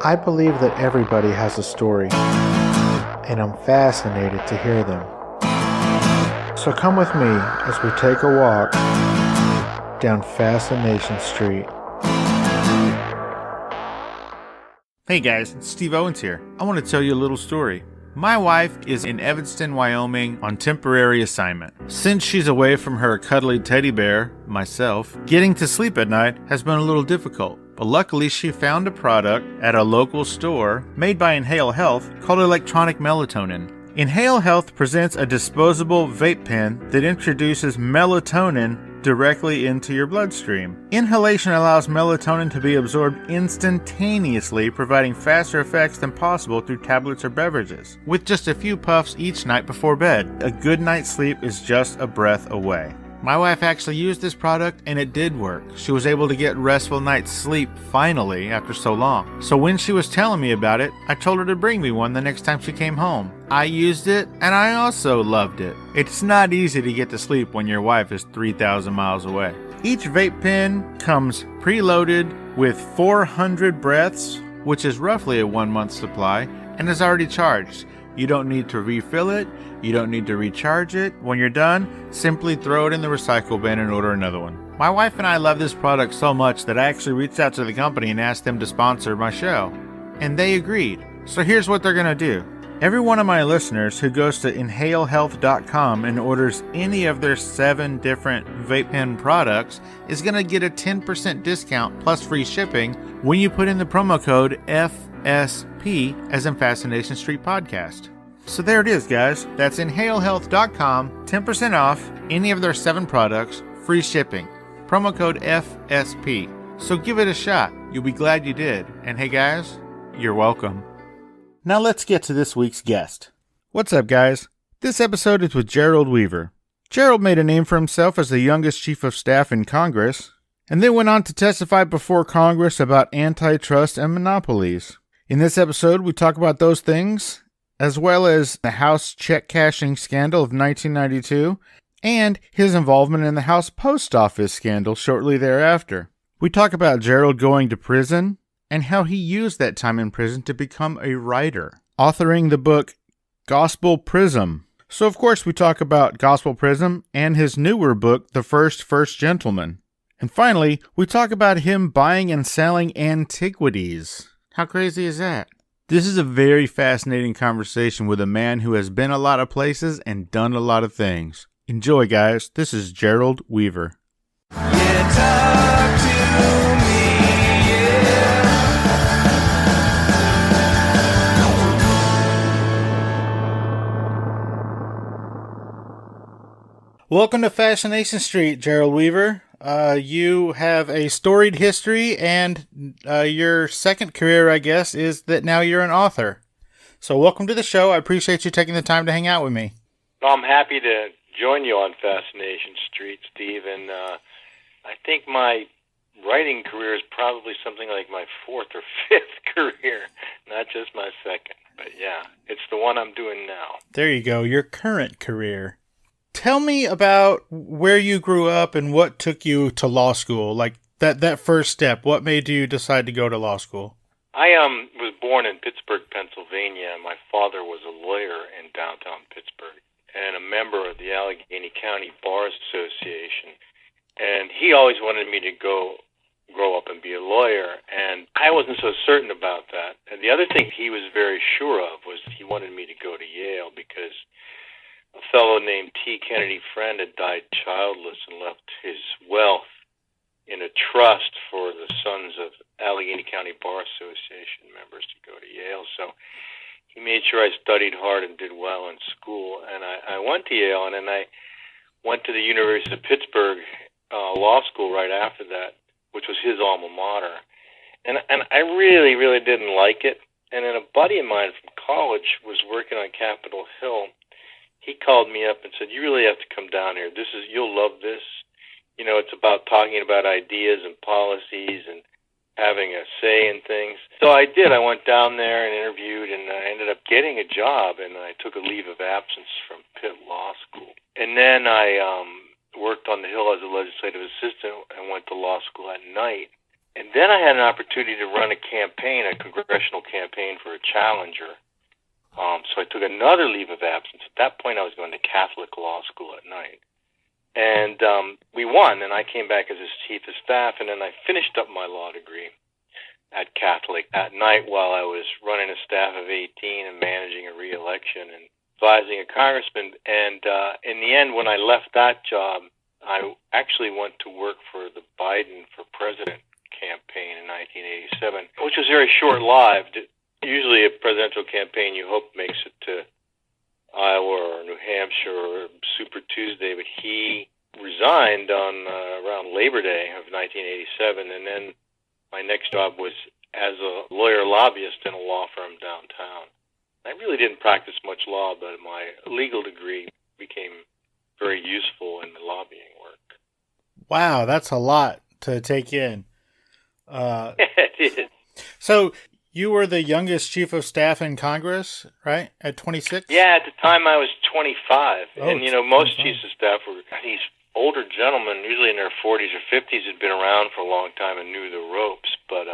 I believe that everybody has a story, and I'm fascinated to hear them. So come with me as we take a walk down Fascination Street. Hey guys, it's Steve Owens here. I want to tell you a little story. My wife is in Evanston, Wyoming on temporary assignment. Since she's away from her cuddly teddy bear, myself, getting to sleep at night has been a little difficult. But luckily she found a product at a local store made by Inhale Health called electronic melatonin. Inhale Health presents a disposable vape pen that introduces melatonin directly into your bloodstream. Inhalation allows melatonin to be absorbed instantaneously, providing faster effects than possible through tablets or beverages. With just a few puffs each night before bed, a good night's sleep is just a breath away. My wife actually used this product and it did work. She was able to get restful night's sleep finally after so long. So when she was telling me about it, I told her to bring me one the next time she came home. I used it and I also loved it. It's not easy to get to sleep when your wife is 3,000 miles away. Each vape pen comes preloaded with 400 breaths, which is roughly a 1-month supply, and is already charged. You don't need to refill it. You don't need to recharge it. When you're done, simply throw it in the recycle bin and order another one. My wife and I love this product so much that I actually reached out to the company and asked them to sponsor my show. And they agreed. So here's what they're going to do. Every one of my listeners who goes to inhalehealth.com and orders any of their 7 different vape pen products is going to get a 10% discount plus free shipping when you put in the promo code FSP as in Fascination Street Podcast. So there it is, guys. That's inhalehealth.com, 10% off any of their 7 products, free shipping. Promo code FSP. So give it a shot. You'll be glad you did. And hey guys, you're welcome. Now let's get to this week's guest. What's up, guys? This episode is with Gerald Weaver. Gerald made a name for himself as the youngest chief of staff in Congress, and then went on to testify before Congress about antitrust and monopolies. In this episode, we talk about those things, as well as the House check cashing scandal of 1992, and his involvement in the House Post Office scandal shortly thereafter. We talk about Gerald going to prison, and how he used that time in prison to become a writer, authoring the book Gospel Prism. So of course we talk about Gospel Prism and his newer book, The First Gentleman. And finally, we talk about him buying and selling antiquities. How crazy is that? This is a very fascinating conversation with a man who has been a lot of places and done a lot of things. Enjoy, guys. This is Gerald Weaver. Yeah, talk to me. Welcome to Fascination Street, Gerald Weaver. You have a storied history, and your second career, I guess, is that now you're an author. So welcome to the show. I appreciate you taking the time to hang out with me. Well, I'm happy to join you on Fascination Street, Steve, and I think my writing career is probably something like my 4th or 5th career, not just my 2nd. But yeah, it's the one I'm doing now. There you go, your current career. Tell me about where you grew up and what took you to law school, like that first step. What made you decide to go to law school? I was born in Pittsburgh, Pennsylvania. My father was a lawyer in downtown Pittsburgh and a member of the Allegheny County Bar Association. And he always wanted me to grow up and be a lawyer, and I wasn't so certain about that. And the other thing he was very sure of was he wanted me to go to Yale because a fellow named T. Kennedy Friend had died childless and left his wealth in a trust for the sons of Allegheny County Bar Association members to go to Yale. So he made sure I studied hard and did well in school. And I went to Yale, and then I went to the University of Pittsburgh Law School right after that, which was his alma mater. And I really, really didn't like it. And then a buddy of mine from college was working on Capitol Hill. He called me up and said, "You really have to come down here. You'll love this. You know, it's about talking about ideas and policies and having a say in things." So I did. I went down there and interviewed, and I ended up getting a job, and I took a leave of absence from Pitt Law School. And then I worked on the Hill as a legislative assistant and went to law school at night. And then I had an opportunity to run a campaign, a congressional campaign for a challenger. So I took another leave of absence. At that point, I was going to Catholic law school at night. And we won, and I came back as his chief of staff, and then I finished up my law degree at Catholic at night while I was running a staff of 18 and managing a re-election and advising a congressman. And in the end, when I left that job, I actually went to work for the Biden for president campaign in 1987, which was very short-lived. Usually a presidential campaign, you hope, makes it to Iowa or New Hampshire or Super Tuesday, but he resigned on around Labor Day of 1987, and then my next job was as a lawyer lobbyist in a law firm downtown. I really didn't practice much law, but my legal degree became very useful in the lobbying work. Wow, that's a lot to take in. It is. So you were the youngest chief of staff in Congress, right? At 26? Yeah, at the time I was 25. Oh, and, most 25. chiefs of staff were these older gentlemen, usually in their 40s or 50s, had been around for a long time and knew the ropes. But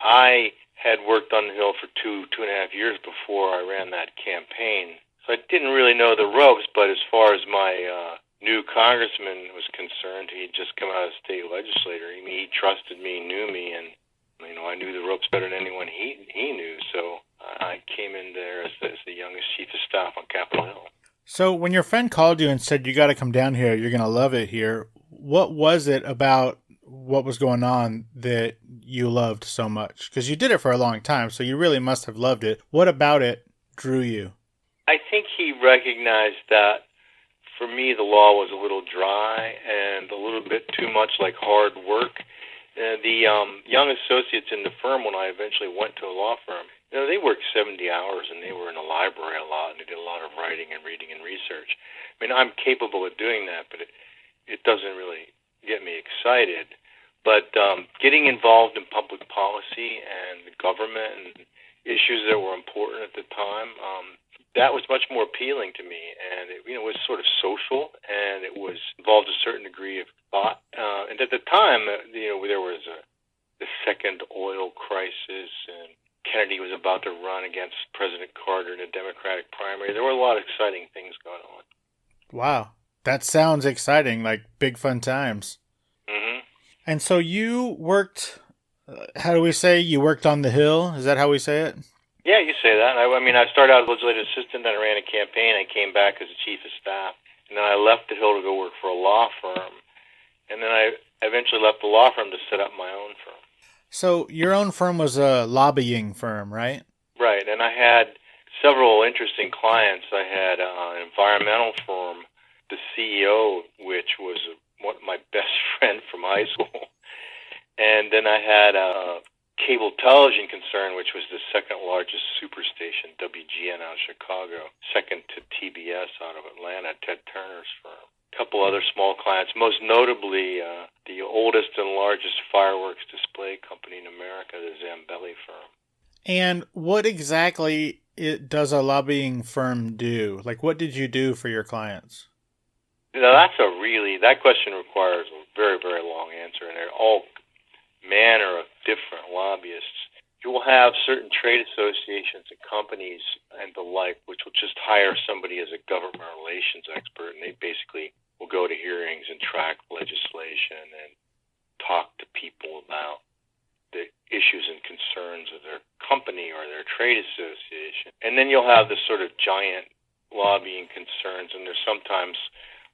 I had worked on the Hill for two and a half years before I ran that campaign. So I didn't really know the ropes, but as far as my new congressman was concerned, he had just come out as state legislator. He trusted me, knew me, and I knew the ropes better than anyone he knew. So I came in there as the youngest chief of staff on Capitol Hill. So when your friend called you and said, you got to come down here, you're going to love it here, what was it about what was going on that you loved so much? Because you did it for a long time, so you really must have loved it. What about it drew you? I think he recognized that for me the law was a little dry and a little bit too much like hard work. The young associates in the firm, when I eventually went to a law firm, they worked 70 hours and they were in the library a lot and they did a lot of writing and reading and research. I'm capable of doing that, but it doesn't really get me excited. But getting involved in public policy and the government and issues that were important at the time, that was much more appealing to me. And it was sort of social, and it was involved a certain degree of thought. And at the time, there was the second oil crisis, and Kennedy was about to run against President Carter in a Democratic primary. There were a lot of exciting things going on. Wow. That sounds exciting, like big fun times. Mm-hmm. And so you worked, how do we say, you worked on the Hill? Is that how we say it? Yeah, you say that. I started out as legislative assistant, then I ran a campaign. I came back as a chief of staff, and then I left the Hill to go work for a law firm. And then I eventually left the law firm to set up my own firm. So your own firm was a lobbying firm, right? Right, and I had several interesting clients. I had an environmental firm, the CEO, which was my best friend from high school. And then I had a cable television concern, which was the second largest superstation, WGN out of Chicago, second to TBS out of Atlanta, Ted Turner's firm. A couple other small clients, most notably the oldest and largest fireworks display company in America, the Zambelli firm. And what exactly does a lobbying firm do? Like, what did you do for your clients? That question requires a very, very long answer, and they're all manner of different lobbyists. You will have certain trade associations and companies and the like, which will just hire somebody as a government relations expert, and they basically will go to hearings and track legislation and talk to people about the issues and concerns of their company or their trade association. And then you'll have the sort of giant lobbying concerns, and there's sometimes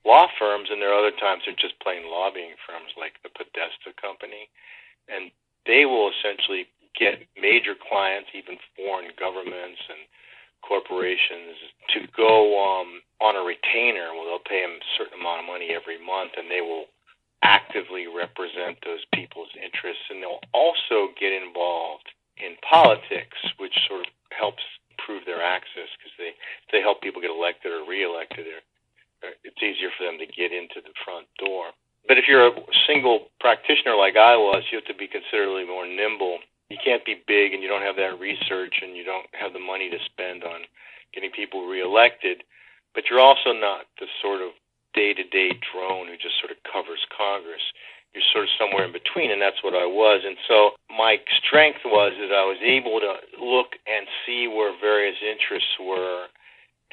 law firms, and there are other times they're just plain lobbying firms like the Podesta Company. And they will essentially get major clients, even foreign governments and corporations, to go on a retainer. Well, they'll pay them a certain amount of money every month, and they will actively represent those people's interests. And they'll also get involved in politics, which sort of helps improve their access, because they help people get elected or reelected. It's easier for them to get into the front door. But if you're a single practitioner like I was, you have to be considerably more nimble. You can't be big, and you don't have that research, and you don't have the money to spend on getting people reelected. But you're also not the sort of day-to-day drone who just sort of covers Congress. you're sort of somewhere in between, and that's what I was. And so my strength was that I was able to look and see where various interests were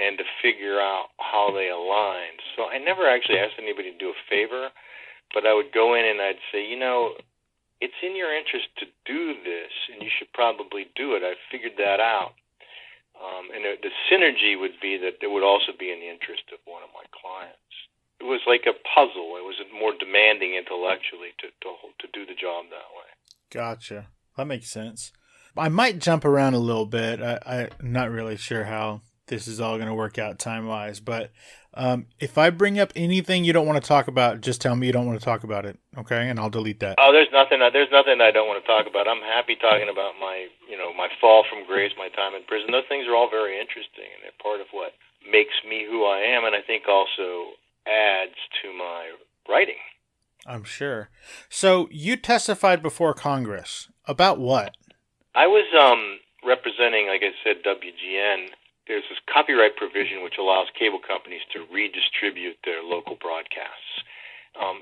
and to figure out how they aligned. So I never actually asked anybody to do a favor, but I would go in and I'd say, it's in your interest to do this, and you should probably do it. I figured that out. And the synergy would be that it would also be in the interest of one of my clients. It was like a puzzle. It was more demanding intellectually to do the job that way. Gotcha. That makes sense. I might jump around a little bit. I'm not really sure how this is all going to work out time-wise, but if I bring up anything you don't want to talk about, just tell me you don't want to talk about it, okay? And I'll delete that. Oh, there's nothing I don't want to talk about. I'm happy talking about my fall from grace, my time in prison. Those things are all very interesting, and they're part of what makes me who I am, and I think also adds to my writing. I'm sure. So you testified before Congress. About what? I was representing, like I said, WGN. There's this copyright provision which allows cable companies to redistribute their local broadcasts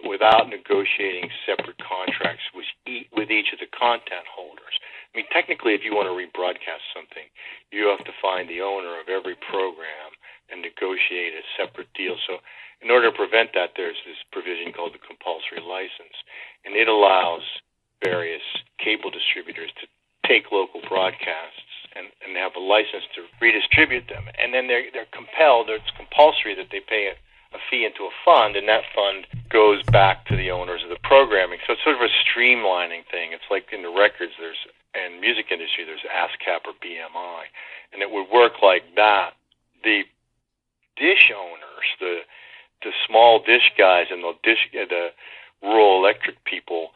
without negotiating separate contracts with each of the content holders. I mean, technically, if you want to rebroadcast something, you have to find the owner of every program and negotiate a separate deal. So in order to prevent that, there's this provision called the compulsory license, and it allows various cable distributors to take local broadcasts and have a license to redistribute them. And then they're compelled, it's compulsory that they pay a fee into a fund, and that fund goes back to the owners of the programming. So it's sort of a streamlining thing. It's like in the records, and music industry, there's ASCAP or BMI, and it would work like that. The dish owners, the small dish guys and the rural electric people,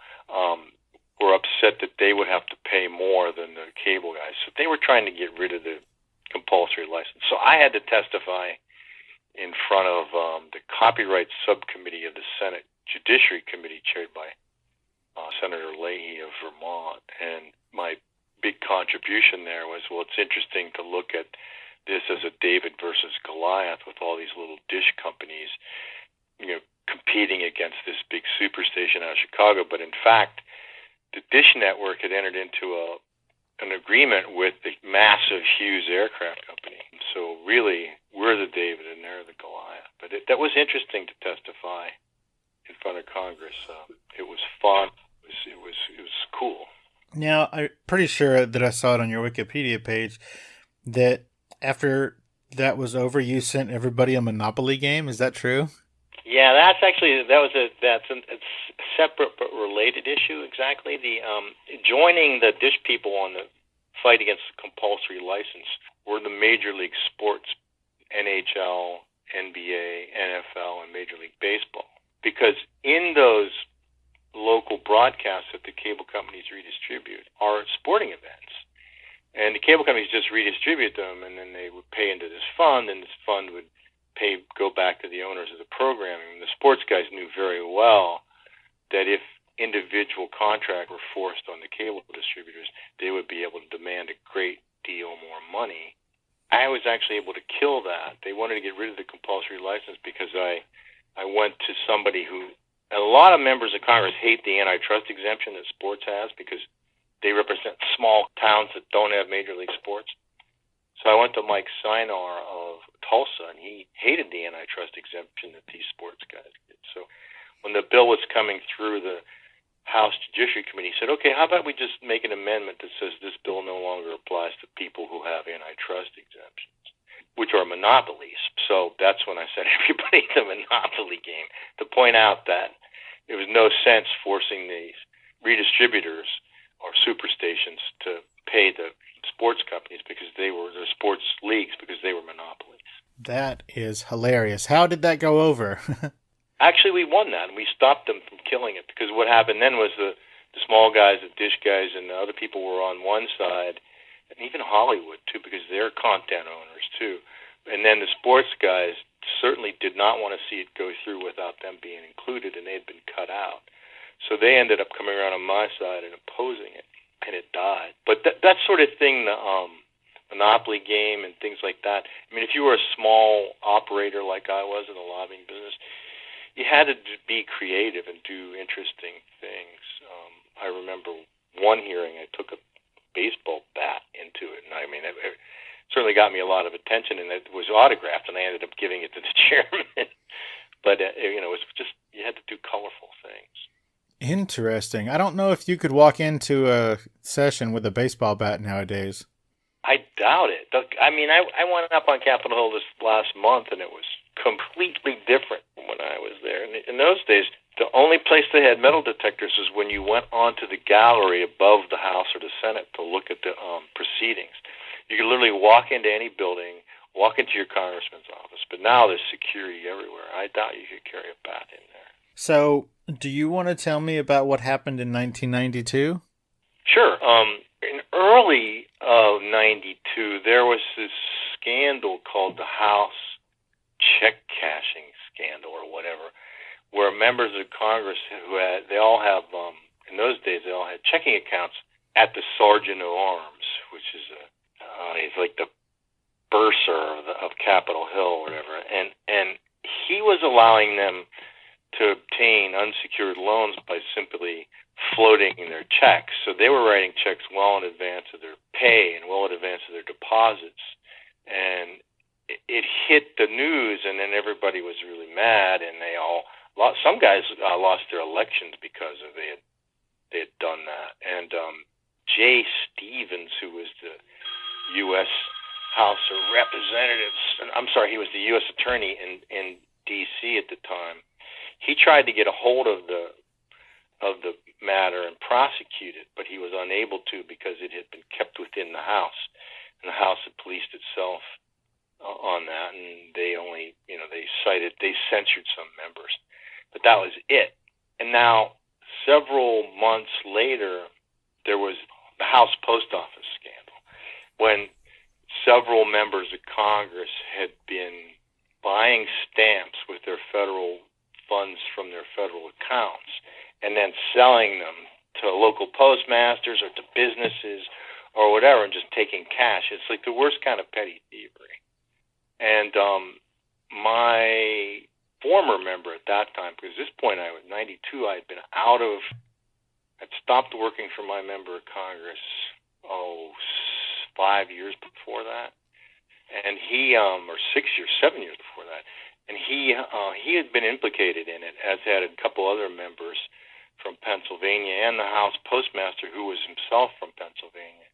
were upset that they would have to pay more than the cable guys. So they were trying to get rid of the compulsory license. So I had to testify in front of the Copyright Subcommittee of the Senate Judiciary Committee, chaired by Senator Leahy of Vermont. And my big contribution there was, well, it's interesting to look at this as a David versus Goliath with all these little dish companies, competing against this big superstation out of Chicago. But in fact, the Dish Network had entered into an agreement with the massive Hughes Aircraft Company. So really, we're the David and they're the Goliath. But that was interesting to testify in front of Congress. It was fun. It was cool. Now, I'm pretty sure that I saw it on your Wikipedia page that after that was over, you sent everybody a Monopoly game. Is that true? Yeah, that's a separate but related issue. Exactly, the joining the dish people on the fight against the compulsory license were the major league sports, NHL, NBA, NFL, and Major League Baseball, because in those local broadcasts that the cable companies redistribute are sporting events, and the cable companies just redistribute them, and then they would pay into this fund, and this fund would go back to the owners of the programming. The sports guys knew very well that if individual contracts were forced on the cable distributors, they would be able to demand a great deal more money. I was actually able to kill that. They wanted to get rid of the compulsory license because I went to somebody who, a lot of members of Congress hate the antitrust exemption that sports has because they represent small towns that don't have major league sports. So I went to Mike Sinar of Tulsa, and he hated the antitrust exemption that these sports guys get. So when the bill was coming through the House Judiciary Committee, he said, okay, how about we just make an amendment that says this bill no longer applies to people who have antitrust exemptions, which are monopolies. So that's when I sent everybody the Monopoly game to point out that there was no sense forcing these redistributors or superstations to pay the sports companies because they were the sports leagues because they were monopolies. That is hilarious. How did that go over? Actually, we won that, and we stopped them from killing it because what happened then was the small guys, the dish guys, and the other people were on one side, and even Hollywood too, because they're content owners too. And then the sports guys certainly did not want to see it go through without them being included, and they had been cut out. So they ended up coming around on my side and opposing it. And it died. But that sort of thing, the Monopoly game and things like that, I mean, if you were a small operator like I was in the lobbying business, you had to be creative and do interesting things. I remember one hearing, I took a baseball bat into it, and I mean, it certainly got me a lot of attention, and it was autographed, and I ended up giving it to the chairman. But you know, it was just, you had to do colorful things. Interesting. I don't know if you could walk into a session with a baseball bat nowadays. I doubt it. I mean, I went up on Capitol Hill this last month, and it was completely different from when I was there. And in those days, the only place they had metal detectors was when you went onto the gallery above the House or the Senate to look at the proceedings. You could literally walk into any building, walk into your congressman's office, but now there's security everywhere. I doubt you could carry a bat in there. So, do you want to tell me about what happened in 1992? Sure. In early 92, there was this scandal called the House check cashing scandal or whatever, where members of Congress they all have, in those days, they all had checking accounts at the Sergeant of Arms, which is he's like the bursar of Capitol Hill or whatever, and he was allowing them to obtain unsecured loans by simply floating their checks. So they were writing checks well in advance of their pay and well in advance of their deposits. And it hit the news, and then everybody was really mad, and some guys lost their elections because they had done that. And Jay Stevens, who was the U.S. House of Representatives, he was the U.S. Attorney in D.C. at the time. He tried to get a hold of the matter and prosecute it, but he was unable to because it had been kept within the House, and the House had policed itself on that, and they censored some members, but that was it. And now, several months later, there was the House Post Office scandal, when several members of Congress had been buying stamps with their federal funds from their federal accounts and then selling them to local postmasters or to businesses or whatever and just taking cash. It's like the worst kind of petty thievery. And my former member at that time, because at this point I was 92, I'd stopped working for my member of Congress 5 years before that, and he or 7 years before that, and he had been implicated in it, as had a couple other members from Pennsylvania and the House Postmaster, who was himself from Pennsylvania.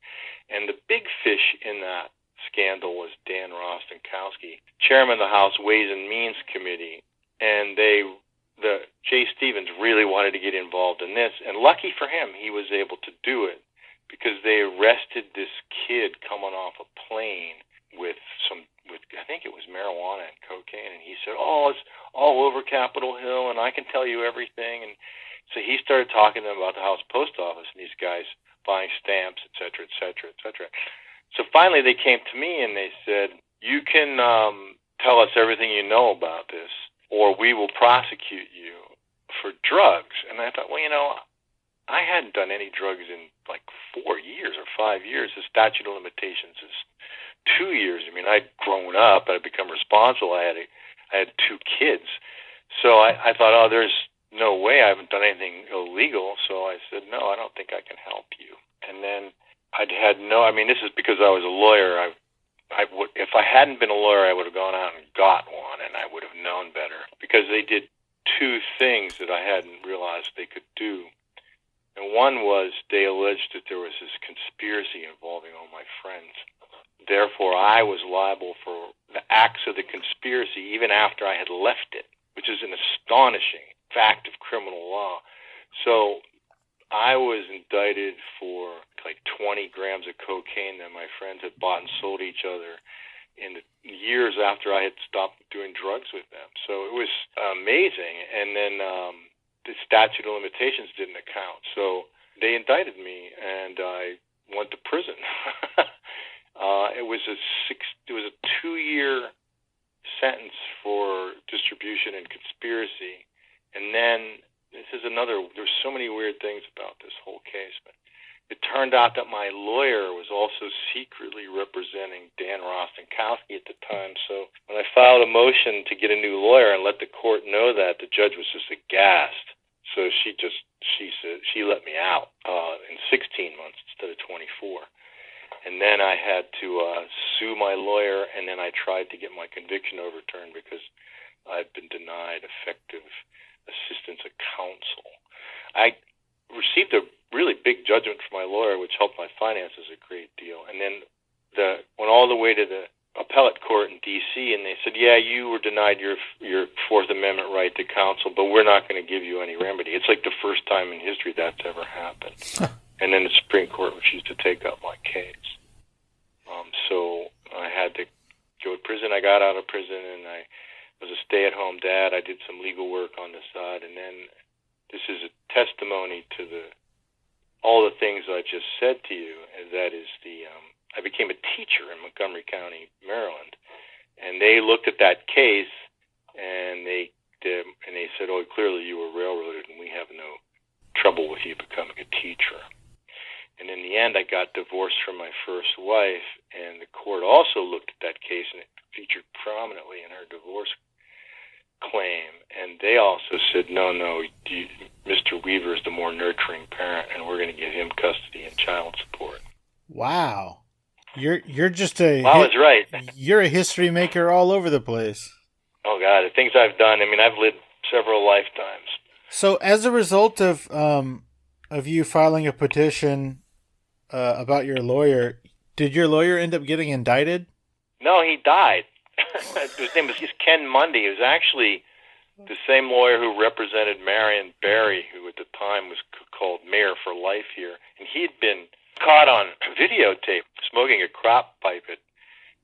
And the big fish in that scandal was Dan Rostenkowski, chairman of the House Ways and Means Committee, and Jay Stevens really wanted to get involved in this, and lucky for him, he was able to do it because they arrested this kid coming off a plane with I think it was marijuana and cocaine, and he said, "Oh, it's all over Capitol Hill, and I can tell you everything." And so he started talking to them about the House Post Office and these guys buying stamps, et cetera, et cetera, et cetera. So finally, they came to me and they said, "You can tell us everything you know about this, or we will prosecute you for drugs." And I thought, well, I hadn't done any drugs in like 4 years or 5 years. The statute of limitations is 2 years. I mean, I'd grown up, I'd become responsible. I had 2 kids. So I thought, there's no way, I haven't done anything illegal. So I said, no, I don't think I can help you. And then this is because I was a lawyer. If I hadn't been a lawyer, I would have gone out and got one, and I would have known better, because they did 2 things that I hadn't realized they could do. And one was they alleged that there was this conspiracy involving all my friends. Therefore, I was liable for the acts of the conspiracy even after I had left it, which is an astonishing fact of criminal law. So I was indicted for like 20 grams of cocaine that my friends had bought and sold each other in the years after I had stopped doing drugs with them. So it was amazing. And then the statute of limitations didn't account. So they indicted me, and I went to prison. It was a 2-year sentence for distribution and conspiracy. And then there's so many weird things about this whole case, but it turned out that my lawyer was also secretly representing Dan Rostenkowski at the time. So when I filed a motion to get a new lawyer and let the court know that, the judge was just aghast. So she said she let me out in 16 months instead of 24. And then I had to sue my lawyer, and then I tried to get my conviction overturned because I'd been denied effective assistance of counsel. I received a really big judgment from my lawyer, which helped my finances a great deal. And then went all the way to the appellate court in D.C., and they said, yeah, you were denied your Fourth Amendment right to counsel, but we're not going to give you any remedy. It's like the first time in history that's ever happened. And then the Supreme Court refused to take up my case. So I had to go to prison. I got out of prison, and I was a stay-at-home dad. I did some legal work on the side, and then this is a testimony to all the things I just said to you, and that is I became a teacher in Montgomery County, Maryland, and they looked at that case, and they said, oh, clearly you were railroaded, and we have no trouble with you becoming a teacher. And in the end, I got divorced from my first wife, and the court also looked at that case, and it featured prominently in her divorce claim. And they also said, no, Mr. Weaver is the more nurturing parent, and we're going to give him custody and child support. Wow. You're just a... Well, I was right. You're a history maker all over the place. Oh, God, the things I've done. I mean, I've lived several lifetimes. So as a result of you filing a petition about your lawyer, did your lawyer end up getting indicted? No, he died. His name was Ken Mundy. He was actually the same lawyer who represented Marion Barry, who at the time was called mayor for life here. And he'd been caught on videotape smoking a crop pipe at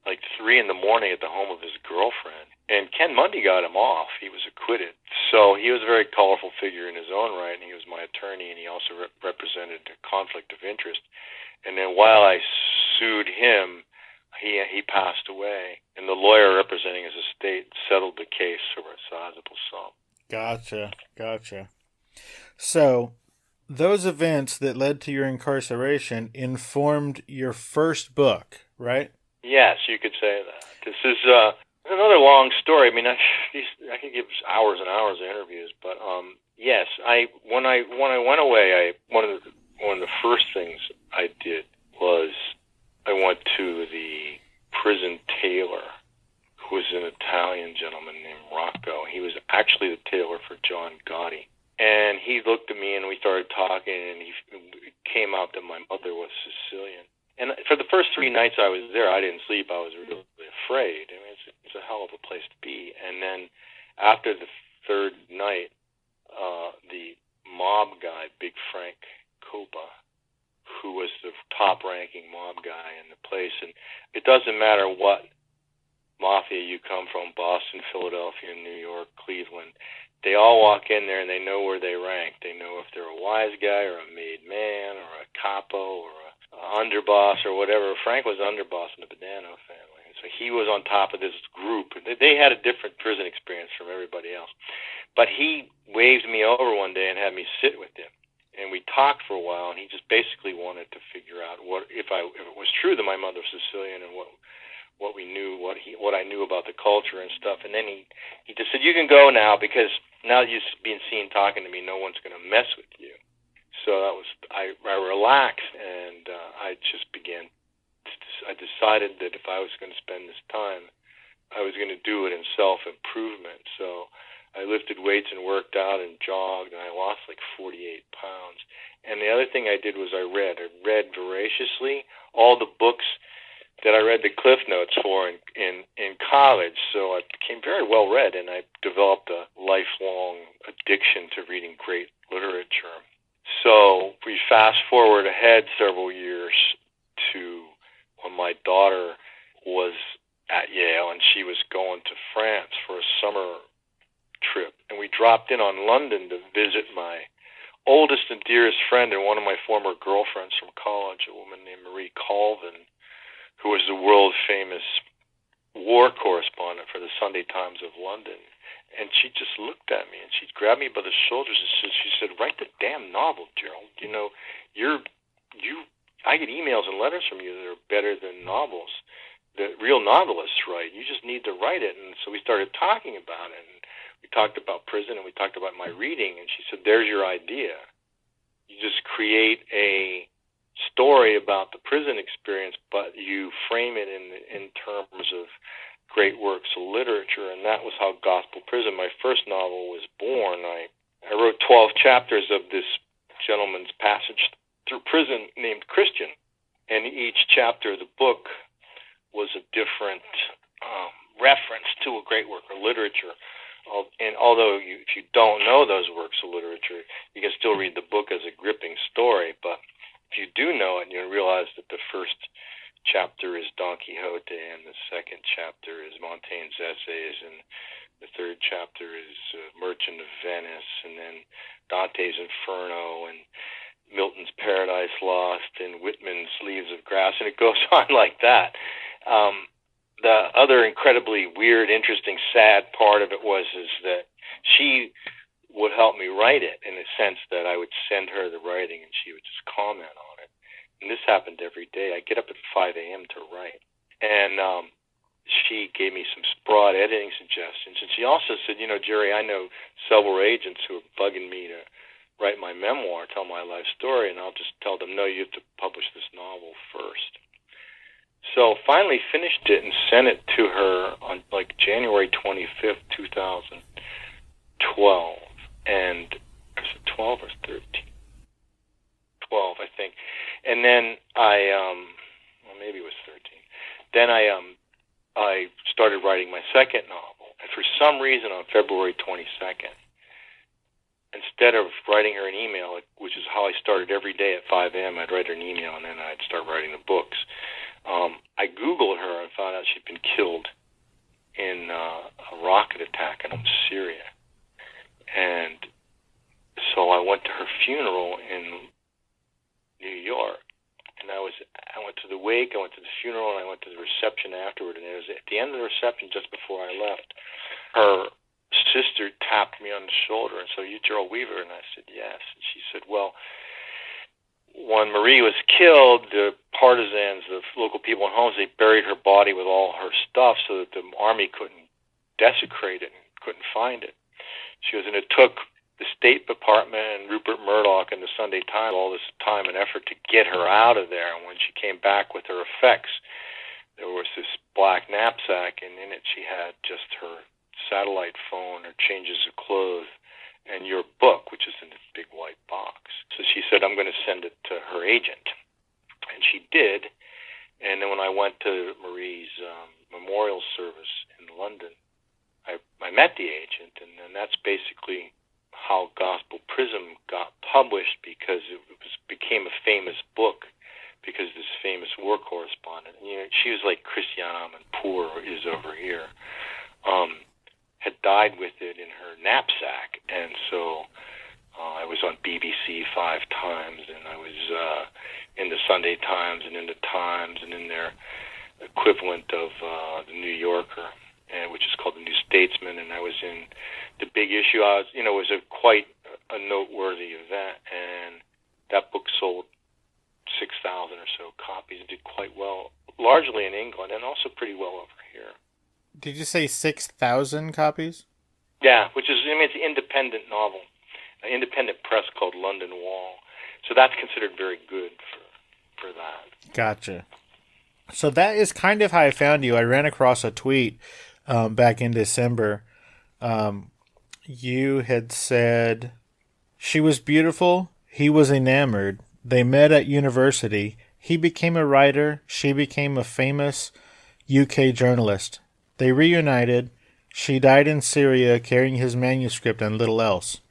like 3 a.m. at the home of his girlfriend. And Ken Mundy got him off. He was acquitted. So he was a very colorful figure in his own right, and he was my attorney, and he also represented a conflict of interest. And then while I sued him, he passed away, and the lawyer representing his estate settled the case for a sizable sum. Gotcha. So those events that led to your incarceration informed your first book, right? Yes, you could say that. This is another long story. I mean, I could give hours and hours of interviews, but yes, when I went away, one of the first things I did was I went to the prison tailor, who was an Italian gentleman named Rocco. He was actually the tailor for John Gotti. And he looked at me, and we started talking, and it came out that my mother was Sicilian. And for the first 3 nights I was there, I didn't sleep. I was really afraid. I mean, it's a hell of a place to be. And then after the third night, the mob guy, Big Frank Copa, who was the top-ranking mob guy in the place, and it doesn't matter what mafia you come from, Boston, Philadelphia, New York, Cleveland, they all walk in there and they know where they rank. They know if they're a wise guy or a made man or a capo or a underboss or whatever. Frank was underboss in the Badano family, and so he was on top of this group. They had a different prison experience from everybody else. But he waved me over one day and had me sit with him. And we talked for a while, and he just basically wanted to figure out if it was true that my mother was Sicilian, and what I knew about the culture and stuff. And then he just said, "You can go now, because now that you've been seen talking to me, no one's going to mess with you." So I relaxed, and I just began. I decided that if I was going to spend this time, I was going to do it in self-improvement. So I lifted weights and worked out and jogged, and I lost like 48 pounds. And the other thing I did was I read voraciously all the books that I read the Cliff Notes for in college. So I became very well read, and I developed a lifelong addiction to reading great literature. So we fast forward ahead several years to when my daughter was at Yale, and she was going to France for a summer trip, and we dropped in on London to visit my oldest and dearest friend and one of my former girlfriends from college, a woman named Marie Colvin, who was the world-famous war correspondent for the Sunday Times of London. And she just looked at me, and she grabbed me by the shoulders and she said, "Write the damn novel, Gerald. You know, you're I get emails and letters from you that are better than novels that real novelists write. You just need to write it. And so we started talking about it. And we talked about prison, and we talked about my reading. And she said, there's your idea. You just create a story about the prison experience, but you frame it in terms of great works of literature. And that was how Gospel Prism, my first novel, was born. I wrote 12 chapters of this gentleman's passage through prison named Christian, and each chapter of the book was a different reference to a great work of literature. And although if you don't know those works of literature, you can still read the book as a gripping story. But if you do know it, you realize that the first chapter is Don Quixote, and the second chapter is Montaigne's Essays, and the third chapter is Merchant of Venice, and then Dante's Inferno, and Milton's Paradise Lost, and Whitman's Leaves of Grass, and it goes on like that. The other incredibly weird, interesting, sad part of it is that she would help me write it, in the sense that I would send her the writing and she would just comment on it. And this happened every day. I get up at 5 a.m. to write. And she gave me some broad editing suggestions. And she also said, Jerry, I know several agents who are bugging me to write my memoir, tell my life story, and I'll just tell them, no, you have to publish this novel first. So finally finished it and sent it to her on January 25th, 2012. And was it 12 or 13? 12, I think. And then maybe it was 13. Then I started writing my second novel. And for some reason on February 22nd, instead of writing her an email, which is how I started every day at 5 a.m., I'd write her an email and then I'd start writing the books. I Googled her and found out she'd been killed in a rocket attack in Syria. And so I went to her funeral in New York. And I went to the wake, I went to the funeral, and I went to the reception afterward. And it was at the end of the reception, just before I left, her sister tapped me on the shoulder and said, "Are you Gerald Weaver?" And I said, "Yes." And she said, "Well, when Marie was killed, the partisans, the local people in homes, they buried her body with all her stuff so that the army couldn't desecrate it and couldn't find it." She goes, "And it took the State Department and Rupert Murdoch and the Sunday Times all this time and effort to get her out of there. And when she came back with her effects, there was this black knapsack, and in it she had just her satellite phone, her changes of clothes, and your book, which is in this big white box." So she said, "I'm going to send it to her agent." And she did. And then when I went to Marie's memorial service in London, I met the agent, and then that's basically how Gospel Prism got published, because it became a famous book because this famous war correspondent, she was like Christiane Amanpour is over here, had died with it in her knapsack. And so I was on BBC 5 times, and I was in the Sunday Times and in the Times and in their equivalent of the New Yorker, which is called the New Statesman, and I was in the big issue. It was quite a noteworthy event, and that book sold 6,000 or so copies. It did quite well, largely in England, and also pretty well over here. Did you say 6,000 copies? Yeah, which is, it's an independent novel, an independent press called London Wall. So that's considered very good for that. Gotcha. So that is kind of how I found you. I ran across a tweet back in December. You had said, "She was beautiful, he was enamored. They met at university. He became a writer, she became a famous UK journalist. They reunited. She died in Syria carrying his manuscript and little else."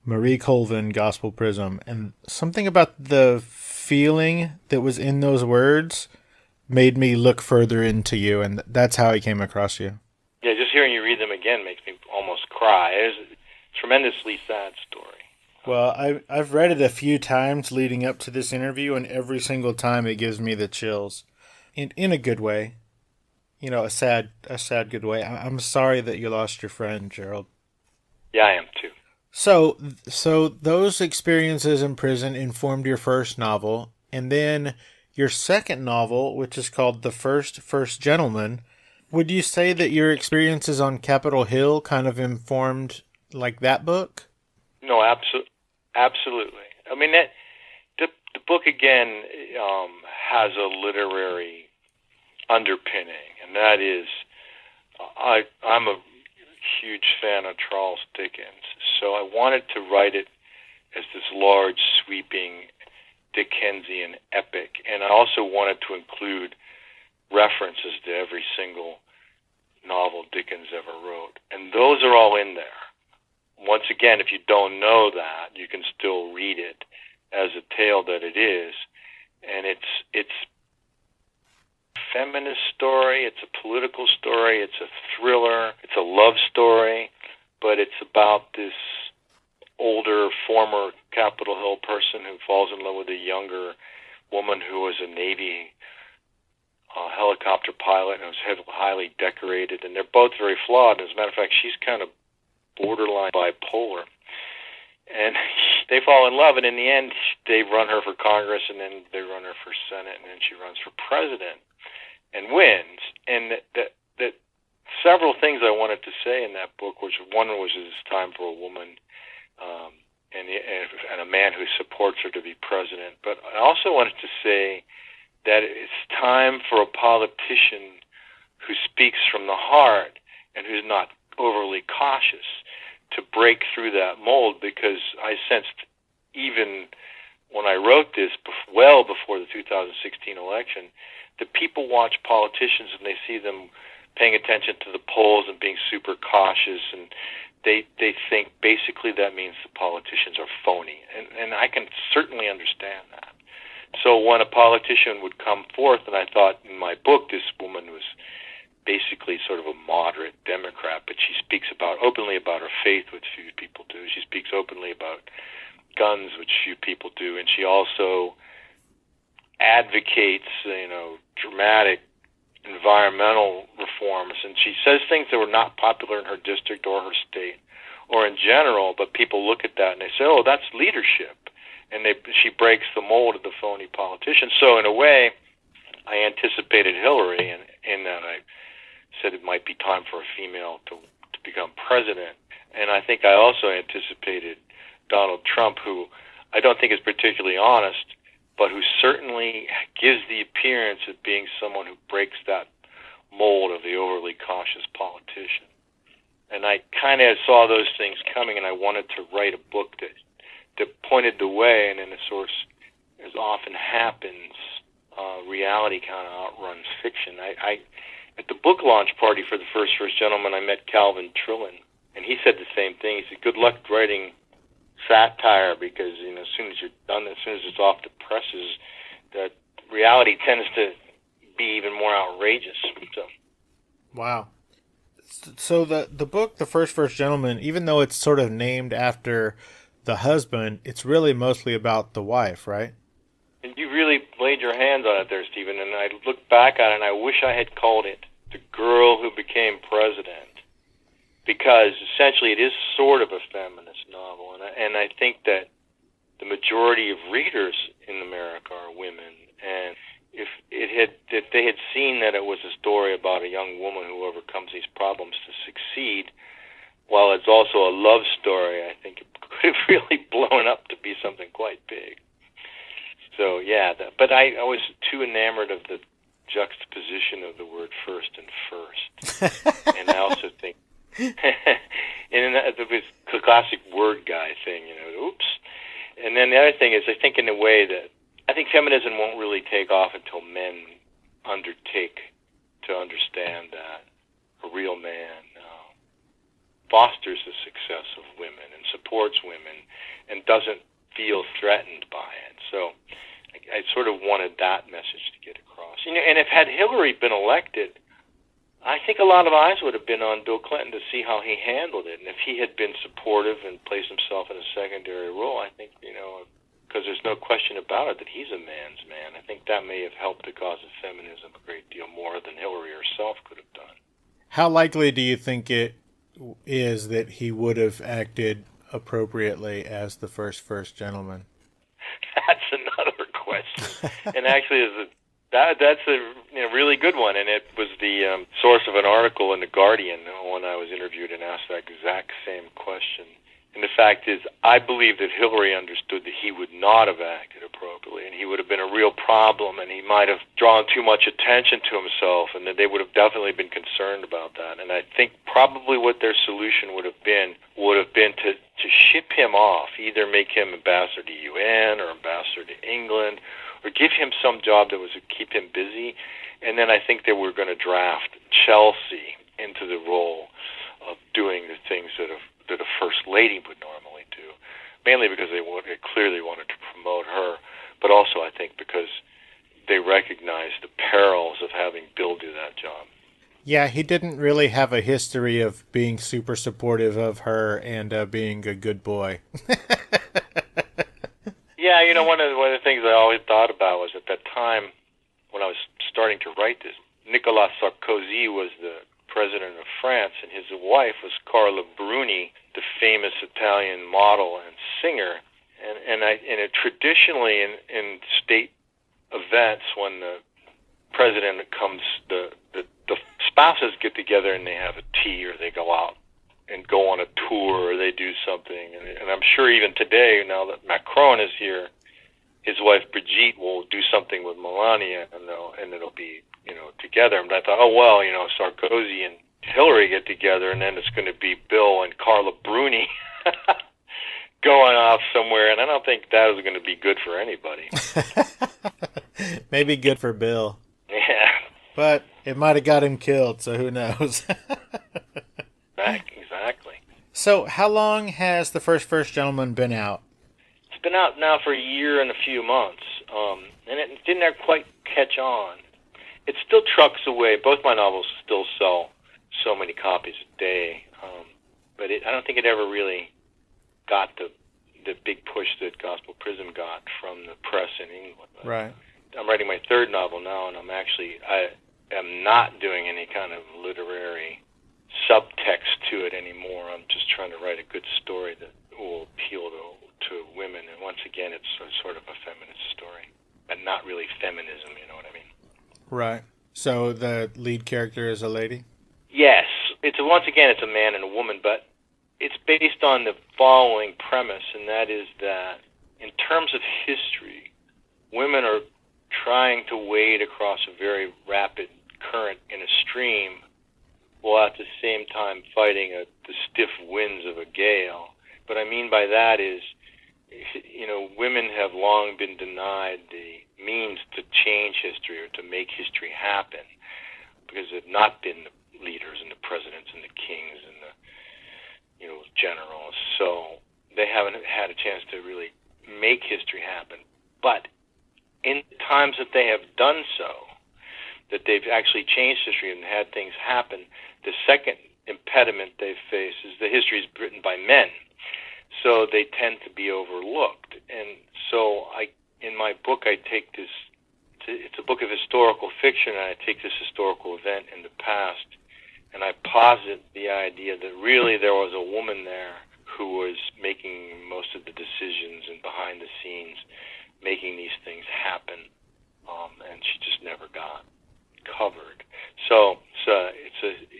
Marie Colvin, Gospel Prism. And something about the feeling that was in those words made me look further into you, and that's how I came across you. Yeah, just hearing you read them again makes me almost cry. It's a tremendously sad story. Well, I've read it a few times leading up to this interview, and every single time it gives me the chills. In a good way. A sad good way. I'm sorry that you lost your friend, Gerald. Yeah, I am too. So those experiences in prison informed your first novel, And then your second novel, which is called The First Gentleman, would you say that your experiences on Capitol Hill kind of informed like that book? No, absolutely. I mean, the book, again, has a literary underpinning, and that is, I'm a huge fan of Charles Dickens, so I wanted to write it as this large, sweeping Dickensian epic, and I also wanted to include references to every single novel Dickens ever wrote, and those are all in there. Once again, if you don't know that, you can still read it as a tale that it is, and it's a feminist story, it's a political story, it's a thriller, it's a love story, but it's about this older, former Capitol Hill person who falls in love with a younger woman who was a Navy helicopter pilot and was highly decorated, and they're both very flawed. As a matter of fact, she's kind of borderline bipolar. And they fall in love, and in the end, they run her for Congress, and then they run her for Senate, and then she runs for president and wins. And that several things I wanted to say in that book, which one was it's time for a woman and a man who supports her to be president. But I also wanted to say that it's time for a politician who speaks from the heart and who's not overly cautious to break through that mold, because I sensed, even when I wrote this well before the 2016 election, that people watch politicians and they see them paying attention to the polls and being super cautious, and they think basically that means the politicians are phony, and I can certainly understand that. So when a politician would come forth, and I thought in my book this woman was basically sort of a moderate Democrat, but she speaks openly about her faith, which few people do. She speaks openly about guns, which few people do, and she also advocates, dramatic environmental reforms, and she says things that were not popular in her district or her state or in general, but people look at that and they say, oh, that's leadership, and she breaks the mold of the phony politician. So in a way, I anticipated Hillary, and in that I said it might be time for a female to become president, and I think I also anticipated Donald Trump, who I don't think is particularly honest, but who certainly gives the appearance of being someone who breaks that mold of the overly cautious politician. And I kind of saw those things coming, and I wanted to write a book that pointed the way, and then, of course, as often happens, reality kind of outruns fiction. At the book launch party for The First Gentleman, I met Calvin Trillin, and he said the same thing. He said, good luck writing satire, because as soon as you're done, as soon as it's off the presses, that reality tends to be even more outrageous. So, wow. So the book, The First Gentleman, even though it's sort of named after the husband, it's really mostly about the wife, right? And you really laid your hands on it there, Stephen, and I look back on it and I wish I had called it The Girl Who Became President, because essentially it is sort of a feminist novel, and I think that the majority of readers in America are women, and if they had seen that it was a story about a young woman who overcomes these problems to succeed, while it's also a love story, I think it could have really blown up to be something quite big. So yeah, but I was too enamored of the juxtaposition of the word first and first, and I also think, and this classic word guy thing, oops. And then the other thing is, I think in a way that I think feminism won't really take off until men undertake to understand that a real man fosters the success of women and supports women and doesn't feel threatened by it. So I sort of wanted that message to get across. And if had Hillary been elected, I think a lot of eyes would have been on Bill Clinton to see how he handled it. And if he had been supportive and placed himself in a secondary role, I think, because there's no question about it that he's a man's man, I think that may have helped the cause of feminism a great deal more than Hillary herself could have done. How likely do you think it is that he would have acted appropriately as the first gentleman? That's another question. And actually, that's a really good one, and it was the source of an article in The Guardian when I was interviewed and asked that exact same question. And the fact is, I believe that Hillary understood that he would not have acted appropriately, and he would have been a real problem, and he might have drawn too much attention to himself, and that they would have definitely been concerned about that. And I think probably what their solution would have been to ship him off, either make him ambassador to UN or ambassador to England, or give him some job that was to keep him busy. And then I think they were going to draft Chelsea into the role of doing the things that a first lady would normally do, mainly because they clearly wanted to promote her, but also I think because they recognized the perils of having Bill do that job. Yeah, he didn't really have a history of being super supportive of her and being a good boy. Yeah, one of the things I always thought about was at that time when I was starting to write this, Nicolas Sarkozy was the president of France, and his wife was Carla Bruni, the famous Italian model and singer. And traditionally in state events, when the president comes, the spouses get together and they have a tea, or they go out and go on a tour, or they do something. And I'm sure even today, now that Macron is here, his wife Brigitte will do something with Melania, and it'll be together. And I thought, oh well, Sarkozy and Hillary get together, and then it's going to be Bill and Carla Bruni going off somewhere, and I don't think that is going to be good for anybody. Maybe good for Bill. Yeah. But it might have got him killed, so who knows? Exactly. So how long has the first Gentleman been out? It's been out now for a year and a few months, and it didn't quite catch on. It still trucks away. Both my novels still sell so many copies a day, but I don't think it ever really got the big push that Gospel Prism got from the press in England. Right. I'm writing my third novel now, and I am not doing any kind of literary subtext to it anymore. I'm just trying to write a good story that will appeal to women, and once again, it's sort of a feminist story, but not really feminism, you know what I mean? Right. So the lead character is a lady? Yes. Once again, it's a man and a woman, but it's based on the following premise, and that is that in terms of history, women are trying to wade across a very rapid current in a stream, while at the same time fighting the stiff winds of a gale. What I mean by that is, women have long been denied the means to change history or to make history happen, because they've not been the leaders and the presidents and the kings and the generals. So they haven't had a chance to really make history happen. But in the times that they have done so, that they've actually changed history and had things happen, the second impediment they face is the history is written by men. So they tend to be overlooked. And so in my book, I take this, it's a book of historical fiction, and I take this historical event in the past, and I posit the idea that really there was a woman there who was making most of the decisions and behind the scenes, making these things happen, and she just never got covered. So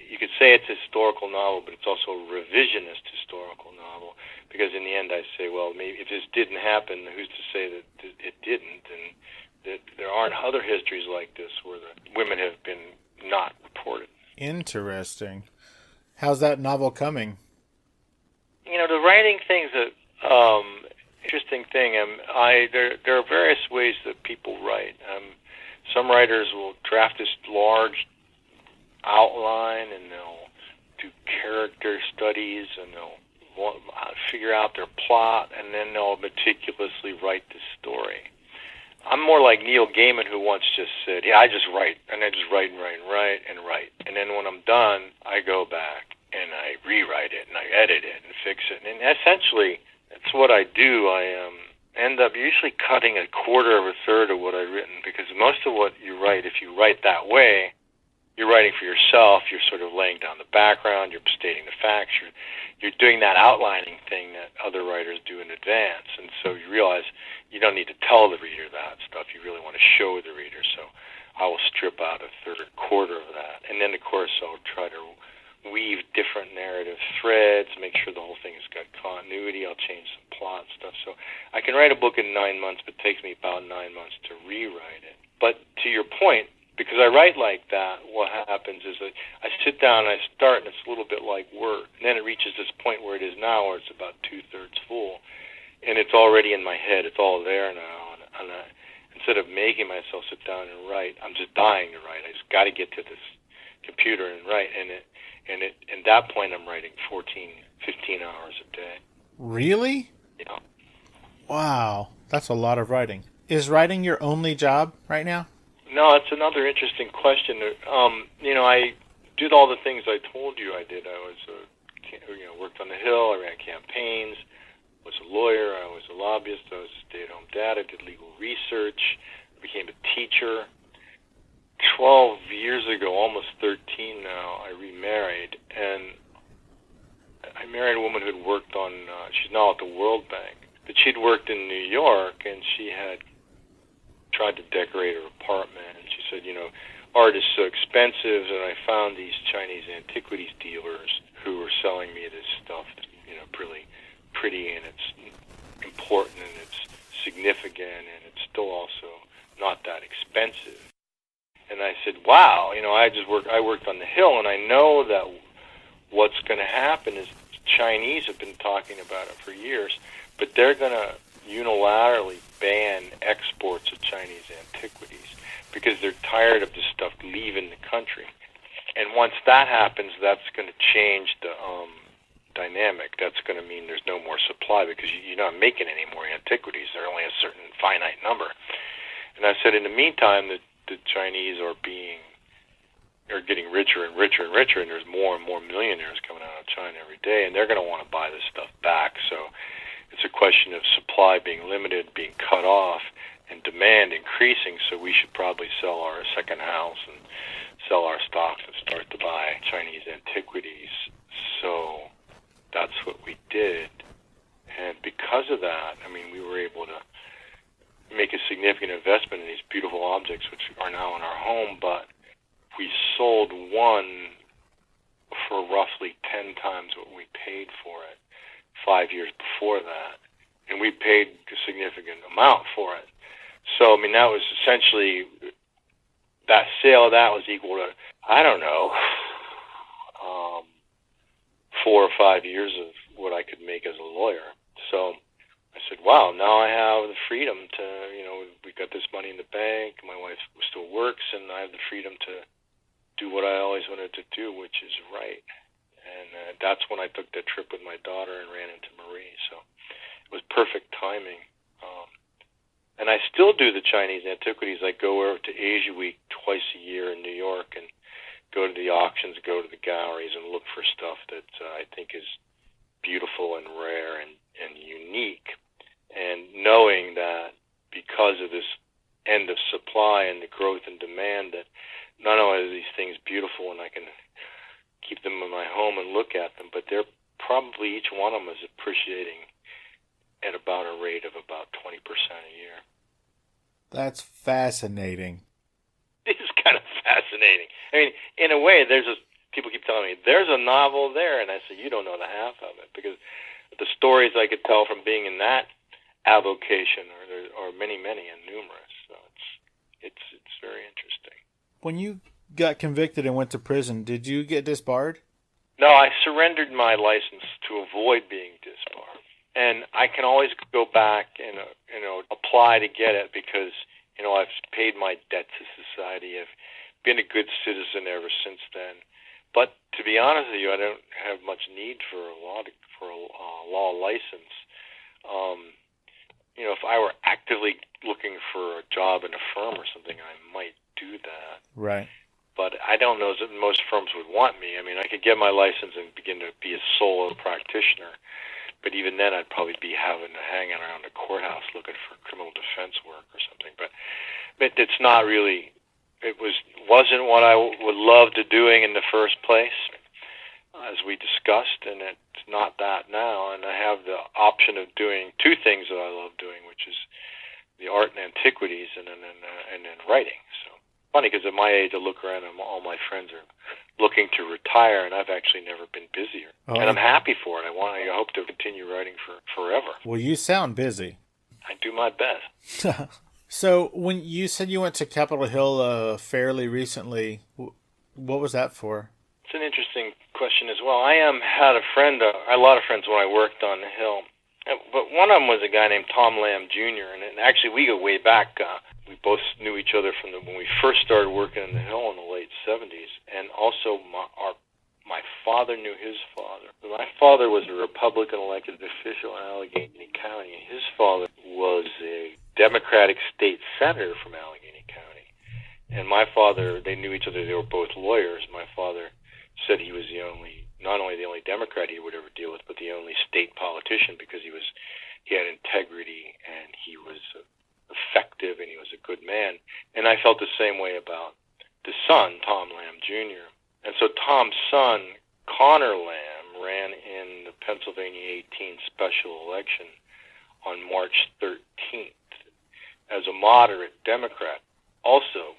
you could say it's a historical novel, but it's also a revisionist historical novel, because in the end I say, well, maybe if this didn't happen, who's to say that it didn't, and that there aren't other histories like this where the women have been not reported. Interesting. How's that novel coming? The writing thing's a interesting thing. There are various ways that people write. Some writers will draft this large outline, and they'll do character studies, and they'll figure out their plot, and then they'll meticulously write the story. I'm more like Neil Gaiman, who once just said, I just write, and I just write and write and write and write. And then when I'm done, I go back and I rewrite it, and I edit it and fix it. And essentially, that's what I do. I end up usually cutting a quarter of a third of what I've written, because most of what you write, if you write that way, you're writing for yourself. You're sort of laying down the background. You're stating the facts. You're doing that outlining thing that other writers do in advance. And so you realize you don't need to tell the reader that stuff. You really want to show the reader. So I will strip out a third quarter of that. And then, of course, I'll try to weave different narrative threads, make sure the whole thing has got continuity. I'll change some plot stuff. So I can write a book in 9 months, but it takes me about 9 months to rewrite it. But to your point, because I write like that, what happens is that I sit down and I start, and it's a little bit like work. And then it reaches this point where it is now, where it's about 2/3 full. And it's already in my head. It's all there now. And instead of making myself sit down and write, I'm just dying to write. I just got to get to this computer and write. And at that point, I'm writing 14, 15 hours a day. Really? Yeah. Wow. That's a lot of writing. Is writing your only job right now? No, it's another interesting question. I did all the things I told you I did. I was, worked on the Hill. I ran campaigns. Was a lawyer. I was a lobbyist. I was a stay-at-home dad. I did legal research. I became a teacher. 12 years ago, almost 13 now, I remarried, and I married a woman who'd worked on. She's now at the World Bank, but she'd worked in New York, and she had tried to decorate her apartment, and she said, art is so expensive, and I found these Chinese antiquities dealers who were selling me this stuff that's, really pretty, and it's important, and it's significant, and it's still also not that expensive. And I said, wow, I worked on the Hill, and I know that what's going to happen is Chinese have been talking about it for years, but they're going to unilaterally ban exports of Chinese antiquities because they're tired of this stuff leaving the country. And once that happens, that's going to change the dynamic. That's going to mean there's no more supply because you're not making any more antiquities. There are only a certain finite number. And I said, in the meantime, the Chinese are getting richer and richer and richer, and there's more and more millionaires coming out of China every day, and they're going to want to buy this stuff back. So it's a question of supply being limited, being cut off, and demand increasing, so we should probably sell our second house and sell our stocks and start to buy Chinese antiquities. So that's what we did. And because of that, we were able to make a significant investment in these beautiful objects, which are now in our home, but we sold one for roughly 10 times what we paid for it 5 years before that. And we paid a significant amount for it. So, that was essentially, that sale of that was equal to, 4 or 5 years of what I could make as a lawyer. So I said, wow, now I have the freedom to, we got this money in the bank, my wife still works, and I have the freedom to do what I always wanted to do, which is write. And that's when I took that trip with my daughter and ran into Marie. So it was perfect timing. And I still do the Chinese antiquities. I go over to Asia Week twice a year in New York and go to the auctions, go to the galleries, and look for stuff that I think is beautiful and rare and unique. And knowing that because of this end of supply and the growth in demand, that not only are these things beautiful and I can keep them in my home and look at them, but they're probably, each one of them is appreciating at about a rate of about 20% a year. That's fascinating. It is kind of fascinating. In a way, people keep telling me, there's a novel there, and I say, you don't know the half of it, because the stories I could tell from being in that avocation are many, many and numerous. So it's very interesting. When you got convicted and went to prison, did you get disbarred? No, I surrendered my license to avoid being disbarred. And I can always go back and apply to get it because I've paid my debt to society. I've been a good citizen ever since then. But to be honest with you, I don't have much need for a law license. If I were actively looking for a job in a firm or something, I might do that. Right. But I don't know that most firms would want me. I could get my license and begin to be a solo practitioner. But even then, I'd probably be hanging around the courthouse looking for criminal defense work or something. But it's not really. It was wasn't what I would love to doing in the first place, as we discussed, and it's not that now. And I have the option of doing two things that I love doing, which is the art and antiquities, and then writing. So funny, because at my age, I look around and all my friends are looking to retire, and I've actually never been busier. Oh, and I'm happy for it. I hope to continue writing for forever. Well, you sound busy. I do my best. So, when you said you went to Capitol Hill fairly recently, what was that for? It's an interesting question as well. I had a friend, a lot of friends when I worked on the Hill, but one of them was a guy named Tom Lamb Jr., and actually we go way back. We both knew each other from when we first started working in the Hill in the late 70s, and also my father knew his father. My father was a Republican elected official in Allegheny County, and his father was a Democratic state senator from Allegheny County. And my father, they knew each other. They were both lawyers. My father said he was not only the only Democrat he would ever deal with, but the only state politician, because he had integrity and he was effective and he was a good man. And I felt the same way about the son, Tom Lamb Jr. And so Tom's son, Connor Lamb, ran in the Pennsylvania 18 special election on March 13th as a moderate Democrat. Also,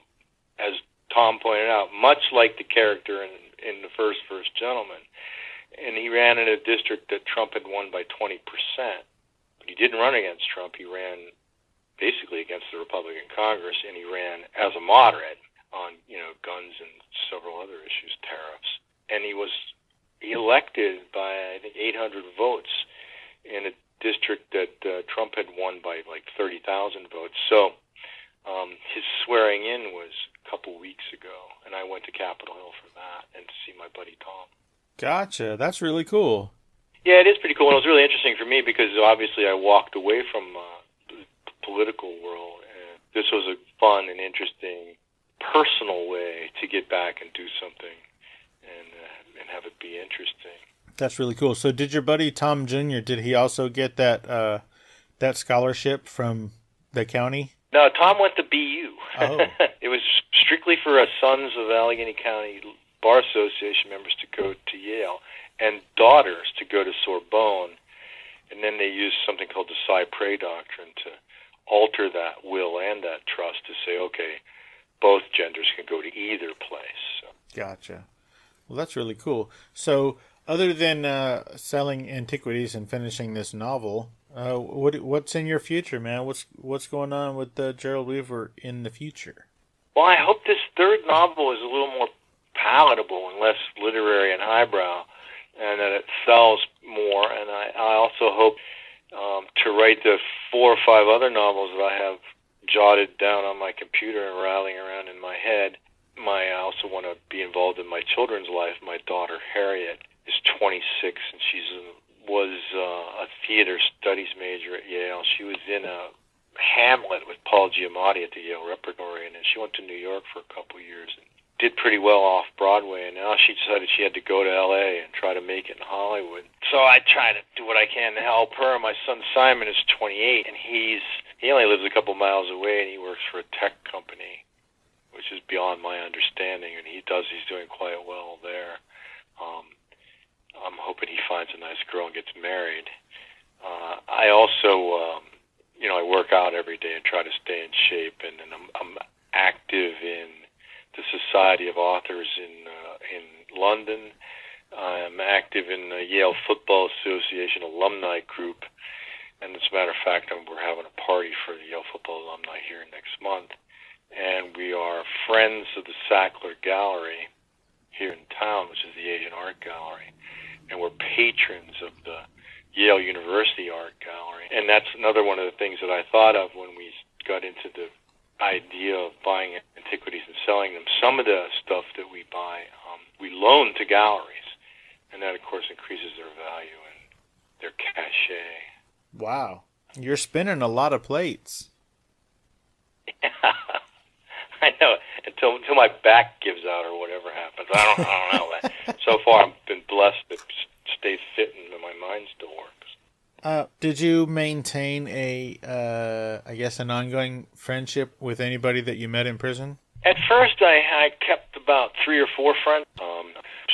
as Tom pointed out, much like the character in the first Gentleman. And he ran in a district that Trump had won by 20%. But he didn't run against Trump. He ran basically against the Republican Congress, and he ran as a moderate on, guns and several other issues, tariffs. And he was elected by, I think, 800 votes in a district that Trump had won by like 30,000 votes. So his swearing in was a couple weeks ago, and I went to Capitol Hill for that and to see my buddy Tom. Gotcha. That's really cool. Yeah, it is pretty cool. And it was really interesting for me because obviously I walked away from the political world, and this was a fun and interesting personal way to get back and do something and have it be interesting. That's really cool. So did your buddy Tom Jr., did he also get that scholarship from the county? No, Tom went to BU. Oh. It was strictly for Sons of Allegheny County Bar Association members to go to Yale and daughters to go to Sorbonne. And then they used something called the Cypre Doctrine to alter that will and that trust to say, okay, both genders can go to either place. So. Gotcha. Well, that's really cool. So, other than selling antiquities and finishing this novel, what's in your future, man? What's going on with Gerald Weaver in the future? Well, I hope this third novel is a little more palatable and less literary and highbrow, and that it sells more. And I also hope to write the 4 or 5 other novels that I have jotted down on my computer and rattling around in my head. I also want to be involved in my children's life. My daughter Harriet is 26, and was a theater studies major at Yale. She was in a Hamlet with Paul Giamatti at the Yale Repertory, and then she went to New York for a couple of years and did pretty well off Broadway, and now she decided she had to go to L.A. and try to make it in Hollywood. So I try to do what I can to help her. My son Simon is 28, and he only lives a couple miles away, and he works for a tech company, which is beyond my understanding, and he's doing quite well there. I'm hoping he finds a nice girl and gets married. I also, I work out every day and try to stay in shape, and I'm active in the Society of Authors in London. I'm active in the Yale Football Association alumni group, and as a matter of fact, we're having a party for the Yale football alumni here next month. And we are friends of the Sackler Gallery here in town, which is the Asian Art Gallery. And we're patrons of the Yale University Art Gallery. And that's another one of the things that I thought of when we got into the idea of buying antiquities and selling them. Some of the stuff that we buy, we loan to galleries. And that, of course, increases their value and their cachet. Wow. You're spinning a lot of plates. I know, until my back gives out or whatever happens. I don't know. So far, I've been blessed that stay fit and my mind still works. Did you maintain an ongoing friendship with anybody that you met in prison? At first, I kept about 3 or 4 friends.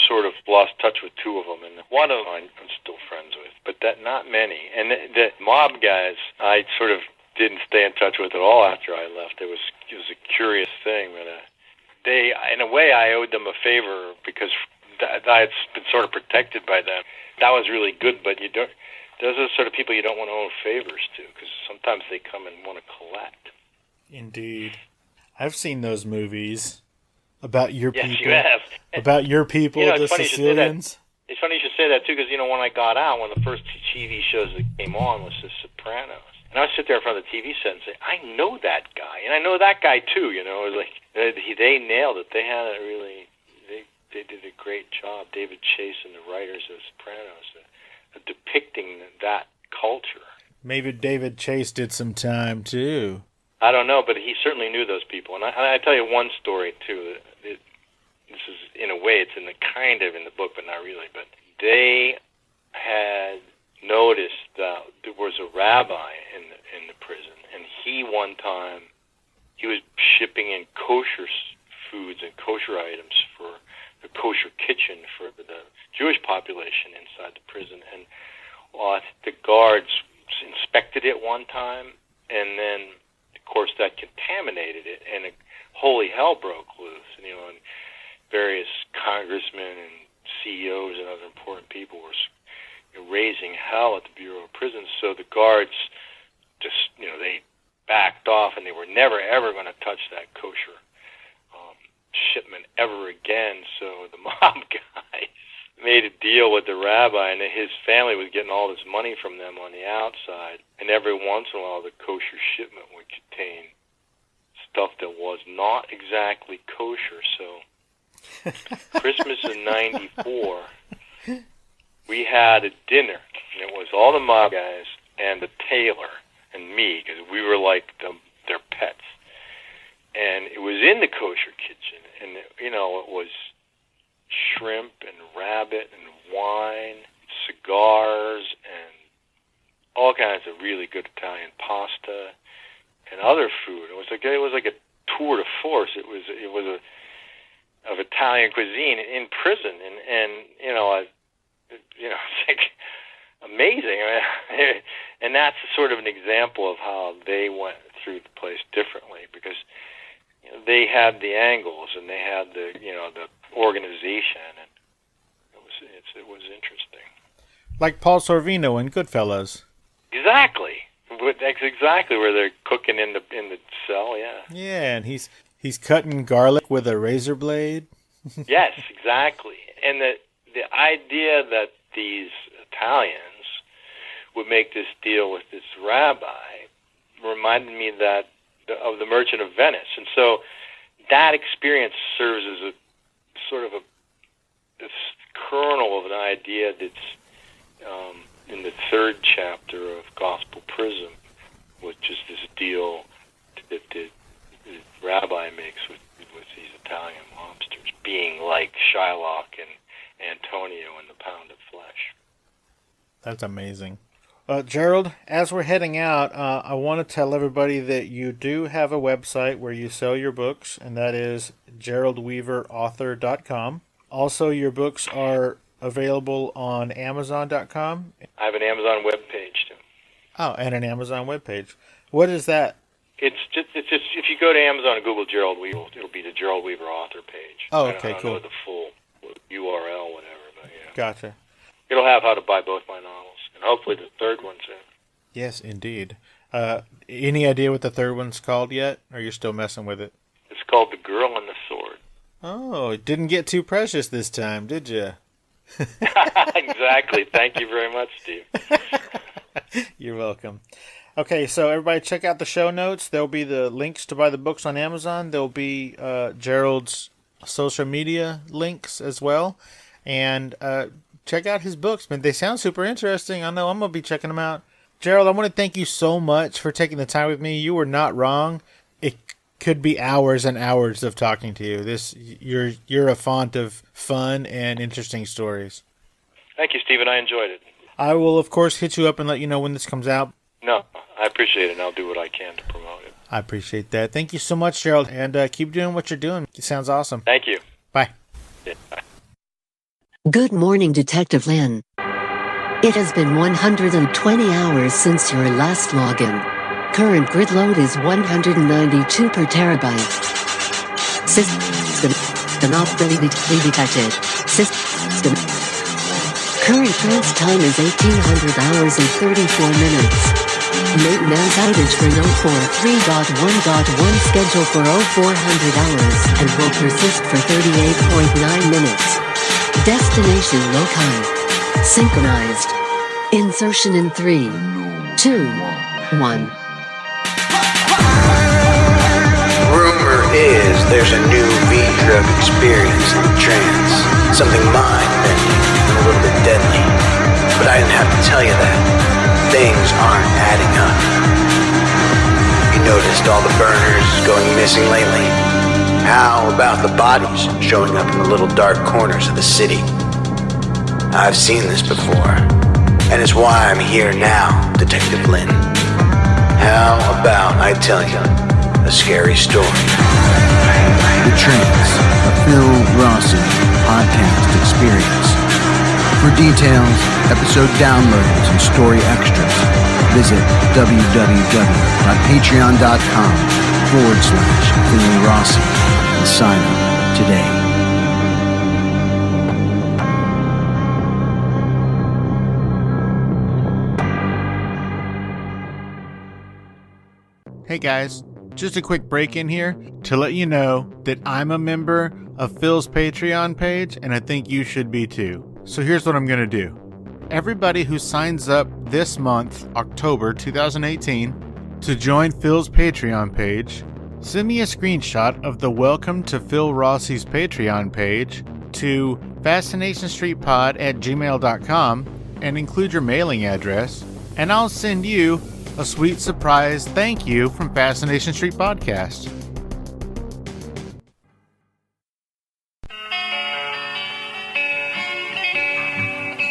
Sort of lost touch with 2 of them, and one of them I'm still friends with, but not many. And the mob guys, I sort of didn't stay in touch with at all after I left. It was a curious thing, but they, in a way, I owed them a favor because I had been sort of protected by them. That was really good, but you don't. Those are the sort of people you don't want to owe favors to because sometimes they come and want to collect. Indeed. I've seen those movies about your people. Yes, you have. About your people, the Sicilians. It's funny you should say that, too, because, when I got out, one of the first TV shows that came on was The Sopranos. And I would sit there in front of the TV set and say, I know that guy. And I know that guy, too, It was like, they nailed it. They had a really, they did a great job, David Chase and the writers of The Sopranos, depicting that culture. Maybe David Chase did some time, too. I don't know, but he certainly knew those people. And I tell you one story, too. This is, in a way, it's in the book, but not really. But they had noticed that there was a rabbi in the prison, and he one time, he was shipping in kosher foods and kosher items for the kosher kitchen for the Jewish population inside the prison. And the guards inspected it one time, and then, of course, that contaminated it, and holy hell broke loose. And various congressmen and CEOs and other important people were raising hell at the Bureau of Prisons. So the guards just, they backed off, and they were never, ever going to touch that kosher shipment ever again. So the mob guys made a deal with the rabbi, and his family was getting all this money from them on the outside. And every once in a while, the kosher shipment would contain stuff that was not exactly kosher. So Christmas of '94, we had a dinner, and it was all the mob guys and the tailor and me, because we were like their pets. And it was in the kosher kitchen, and it was shrimp and rabbit and wine, cigars, and all kinds of really good Italian pasta and other food. It was like a tour de force. It was of Italian cuisine in prison, and it's like amazing. And that's sort of an example of how they went through the place differently, because they had the angles and they had the organization, and it was interesting. Like Paul Sorvino in Goodfellas. Exactly. That's exactly where they're cooking in the cell. Yeah. Yeah, and he's cutting garlic with a razor blade. Yes, exactly. And the idea that these Italians would make this deal with this rabbi reminded me of the Merchant of Venice. And so that experience serves as a sort of this kernel of an idea that's in the 3rd chapter of Gospel Prism, which is this deal that the rabbi makes with these Italian mobsters, being like Shylock and Antonio in The Pound of Flesh. That's amazing. Gerald, as we're heading out, I want to tell everybody that you do have a website where you sell your books, and that is GeraldWeaverAuthor.com. Also, your books are available on Amazon.com. I have an Amazon webpage too. Oh, and an Amazon webpage. What is that? It's just if you go to Amazon and Google Gerald Weaver, it'll be the Gerald Weaver author page. Oh, okay, I don't cool. know the full URL, whatever, but yeah. Gotcha. It'll have how to buy both my novels, and hopefully the 3rd one soon. Yes, indeed. Any idea what the 3rd one's called yet? Or are you still messing with it? It's called The Girl and the Sword. Oh, it didn't get too precious this time, did you? Exactly. Thank you very much, Steve. You're welcome. Okay, so everybody check out the show notes. There'll be the links to buy the books on Amazon. There'll be Gerald's social media links as well. And check out his books, man. They sound super interesting. I know I'm going to be checking them out. Gerald, I want to thank you so much for taking the time with me. You were not wrong. It could be hours and hours of talking to you. You're a font of fun and interesting stories. Thank you, Stephen. I enjoyed it. I will, of course, hit you up and let you know when this comes out. No, I appreciate it, and I'll do what I can to promote it. I appreciate that. Thank you so much, Gerald, and keep doing what you're doing. It sounds awesome. Thank you. Bye. Yeah, bye. Good morning, Detective Lynn. It has been 120 hours since your last login. Current grid load is 192 per terabyte. System anomaly detected. System. Current trans time is 1800 hours and 34 minutes. Maintenance outage for node 3.1.1 scheduled for 0400 hours and will persist for 38.9 minutes. Destination loci. Synchronized. Insertion in 3, 2, 1. Rumor is there's a new V-drug experience in the trance. Something mind-bending and a little bit deadly. But I didn't have to tell you that. Things aren't adding up. You noticed all the burners going missing lately? How about the bodies showing up in the little dark corners of the city? I've seen this before, and it's why I'm here now, Detective Lynn. How about I tell you a scary story? The Trance, a Phil Rossi podcast experience. For details, episode downloads, and story extras, visit www.patreon.com/Phil Rossi and sign up today. Hey guys, just a quick break in here to let you know that I'm a member of Phil's Patreon page, and I think you should be too. So here's what I'm going to do. Everybody who signs up this month, October 2018, to join Phil's Patreon page, send me a screenshot of the Welcome to Phil Rossi's Patreon page to fascinationstreetpod@gmail.com and include your mailing address, and I'll send you a sweet surprise thank you from Fascination Street Podcast.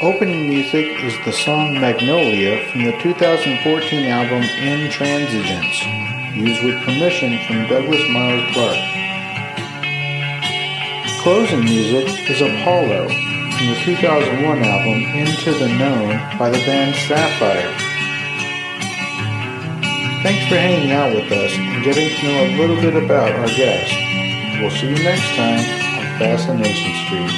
Opening music is the song Magnolia from the 2014 album Intransigence, used with permission from Douglas Miles Clark. Closing music is Apollo from the 2001 album Into the Known by the band Sapphire. Thanks for hanging out with us and getting to know a little bit about our guest. We'll see you next time on Fascination Street.